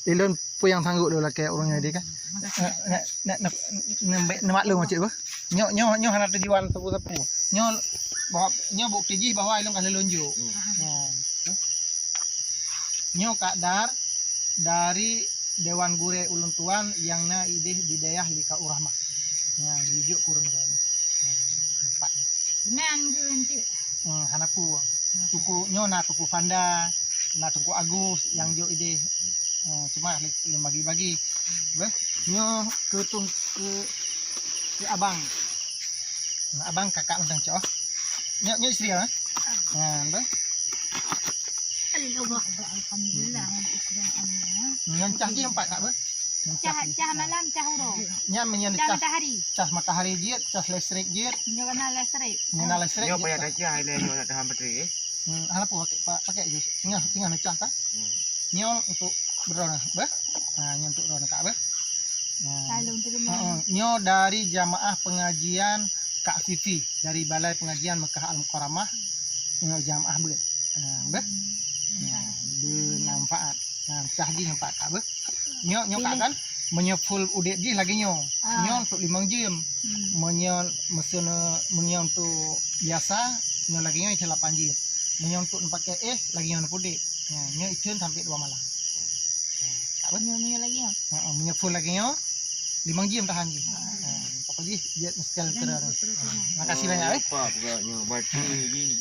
Ilon pun yang sanggup dulu ke orang dia kan. Nak maklum macam apa? Nyo hendak tujuan tepu-tepu. Nyo bukti ji bahwa ilon kan lunjuk. Nyo kadar dari Dewan Gure Ulun Tuan yang na ide di daerah lika urah mah. Ya, dijuk kurang kan. Empat. Nan nanti. Hanapu. Tuku nyo na tuku Fanda, na tuku Agus yang jo ide cuma bagi-bagi. Nyo ke abang. Nah, abang kakak undang cok. Nyo istri ya. Nah, Alhamdulillah. Nyancah je empat kak ber. Cah malam cah huruf. Nya menyen Cah cas matahari. cas matahari je, cas listrik je. Nyo kena listrik. Nyala listrik. Nyo payah cah ini nyo nak tahan bateri. Hana pu pakai je. Tinggal cah ta. Nyo untuk berona ber. Nah, nyo untuk berona kak ber. Salung terima. Nyo dari jamaah pengajian Kak Fifi dari Balai Pengajian Mekah Al Mukarramah. Nyo jamaah ber. Ber. Bermanfaat. Cah ji nampak kak ber. Nyo kak kan menyeful udet ji lagi nyo. Nyo untuk 5 jam. Menyo untuk biasa nyo lagi nyo itu 8 jam. Menyo untuk pakai lagi nyo udet. Nyo itu sampai 2 malam. Kak ber Nyo lagi ya. menyeful lagi nyo 5 jam tahan ji. Pokoknya dia mesti jalan terus. Makasih banyak. Apa pula nyo bateri.